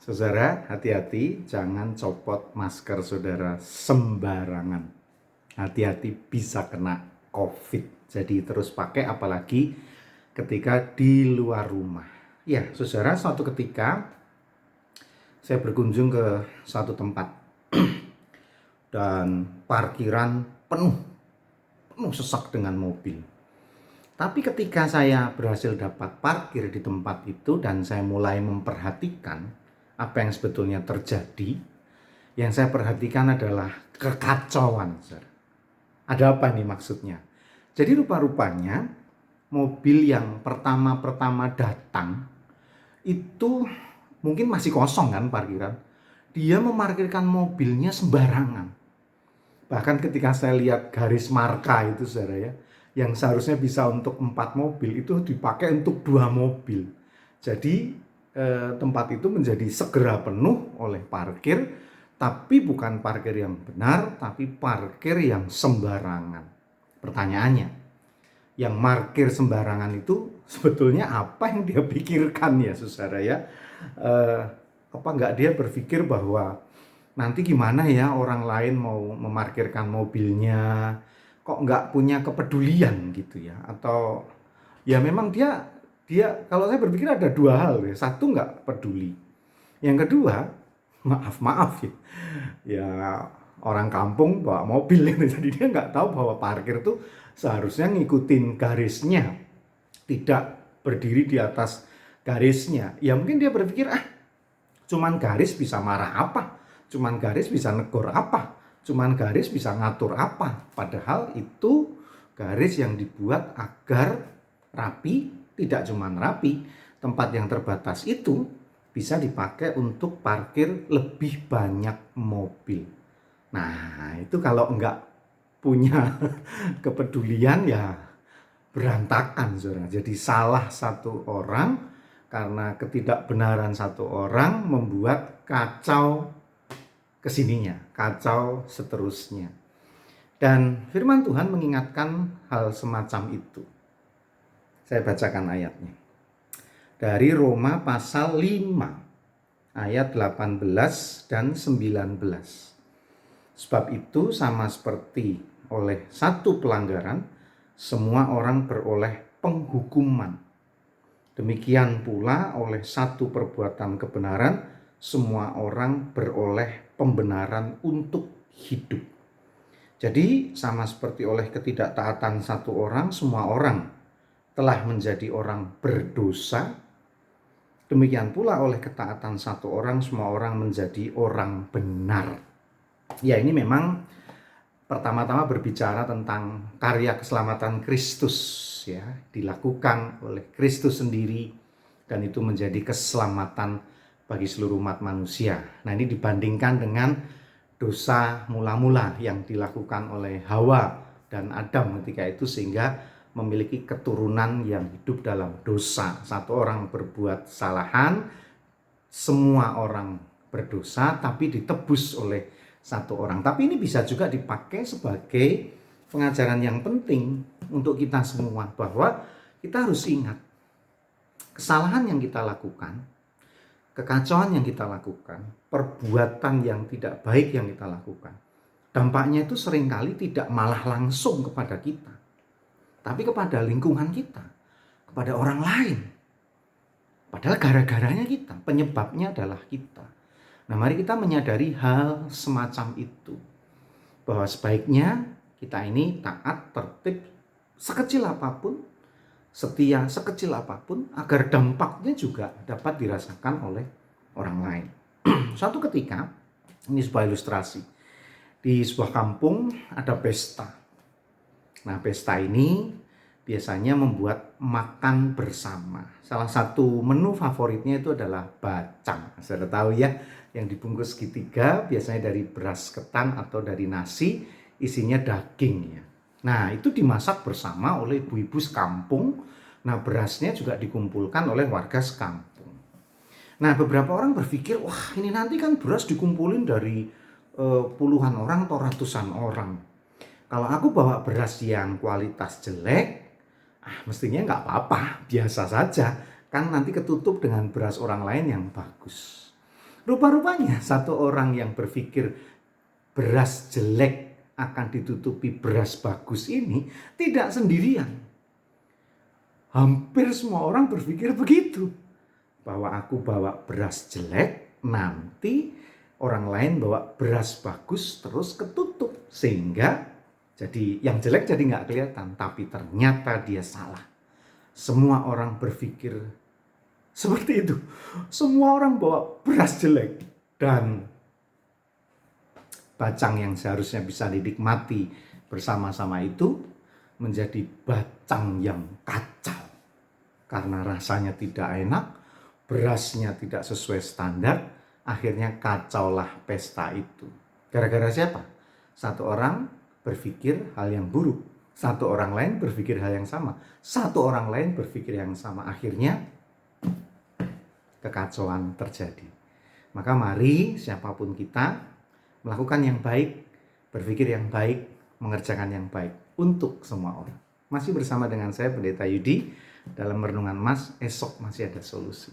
Saudara, hati-hati jangan copot masker saudara sembarangan. Hati-hati bisa kena COVID. Jadi terus pakai apalagi ketika di luar rumah. Ya, saudara, suatu ketika saya berkunjung ke suatu tempat dan parkiran penuh sesak dengan mobil. Tapi ketika saya berhasil dapat parkir di tempat itu dan saya mulai memperhatikan apa yang sebetulnya terjadi, yang saya perhatikan adalah kekacauan. Ada apa nih maksudnya? Jadi rupa-rupanya mobil yang pertama-pertama datang itu mungkin masih kosong kan parkiran. Dia memarkirkan mobilnya sembarangan. Bahkan ketika saya lihat garis marka itu saudara ya, yang seharusnya bisa untuk 4 mobil itu dipakai untuk 2 mobil. Jadi tempat itu menjadi segera penuh oleh parkir, tapi bukan parkir yang benar, tapi parkir yang sembarangan. Pertanyaannya, yang parkir sembarangan itu sebetulnya apa yang dia pikirkan ya saudara ya? Apa enggak dia berpikir bahwa nanti gimana ya orang lain mau memarkirkan mobilnya, kok nggak punya kepedulian gitu ya? Atau ya memang dia kalau saya berpikir ada 2 hal ya. Satu, nggak peduli. Yang kedua, maaf ya. Ya orang kampung bawa mobil gitu. Jadi dia nggak tahu bahwa parkir tuh seharusnya ngikutin garisnya, tidak berdiri di atas garisnya. Ya mungkin dia berpikir cuman garis bisa marah apa? Cuman garis bisa negor apa? Cuman garis bisa ngatur apa? Padahal itu garis yang dibuat agar rapi, tidak cuman rapi, tempat yang terbatas itu bisa dipakai untuk parkir lebih banyak mobil. Nah, itu kalau enggak punya kepedulian ya berantakan, saudara. Jadi salah satu orang karena ketidakbenaran satu orang membuat kacau kesininya, kacau seterusnya. Dan firman Tuhan mengingatkan hal semacam itu. Saya bacakan ayatnya. Dari Roma pasal 5 ayat 18 dan 19. Sebab itu sama seperti oleh satu pelanggaran, semua orang beroleh penghukuman. Demikian pula oleh satu perbuatan kebenaran, semua orang beroleh pembenaran untuk hidup. Jadi sama seperti oleh ketidaktaatan satu orang, semua orang telah menjadi orang berdosa. Demikian pula oleh ketaatan satu orang, semua orang menjadi orang benar. Ya, ini memang pertama-tama berbicara tentang karya keselamatan Kristus ya, dilakukan oleh Kristus sendiri dan itu menjadi keselamatan bagi seluruh umat manusia. Nah, ini dibandingkan dengan dosa mula-mula yang dilakukan oleh Hawa dan Adam ketika itu sehingga memiliki keturunan yang hidup dalam dosa. Satu orang berbuat kesalahan, semua orang berdosa tapi ditebus oleh satu orang. Tapi ini bisa juga dipakai sebagai pengajaran yang penting untuk kita semua bahwa kita harus ingat kesalahan yang kita lakukan, kekacauan yang kita lakukan, perbuatan yang tidak baik yang kita lakukan, dampaknya itu seringkali tidak malah langsung kepada kita, tapi kepada lingkungan kita, kepada orang lain. Padahal gara-garanya kita, penyebabnya adalah kita. Nah, mari kita menyadari hal semacam itu. Bahwa sebaiknya kita ini taat, tertib, sekecil apapun, setia sekecil apapun, agar dampaknya juga dapat dirasakan oleh orang lain. Suatu ketika, ini sebuah ilustrasi. Di sebuah kampung ada pesta. Nah, pesta ini biasanya membuat makan bersama. Salah satu menu favoritnya itu adalah bacang. Sudah tahu ya, yang dibungkus segitiga biasanya dari beras ketan atau dari nasi, isinya daging ya. Nah, itu dimasak bersama oleh ibu-ibu sekampung. Nah, berasnya juga dikumpulkan oleh warga sekampung. Nah, beberapa orang berpikir, wah ini nanti kan beras dikumpulin dari puluhan orang atau ratusan orang. Kalau aku bawa beras yang kualitas jelek, mestinya nggak apa-apa, biasa saja. Kan nanti ketutup dengan beras orang lain yang bagus. Rupa-rupanya satu orang yang berpikir beras jelek akan ditutupi beras bagus ini tidak sendirian. Hampir semua orang berpikir begitu. Bahwa aku bawa beras jelek, nanti orang lain bawa beras bagus terus ketutup. Sehingga jadi yang jelek jadi nggak kelihatan. Tapi ternyata dia salah. Semua orang berpikir seperti itu. Semua orang bawa beras jelek. Dan bacang yang seharusnya bisa dinikmati bersama-sama itu menjadi bacang yang kacau. Karena rasanya tidak enak, berasnya tidak sesuai standar, akhirnya kacaulah pesta itu. Gara-gara siapa? Satu orang berpikir hal yang buruk, satu orang lain berpikir hal yang sama, satu orang lain berpikir yang sama. Akhirnya kekacauan terjadi. Maka mari siapapun kita melakukan yang baik, berpikir yang baik, mengerjakan yang baik untuk semua orang. Masih bersama dengan saya Pendeta Yudi dalam Renungan Mas, esok masih ada solusi.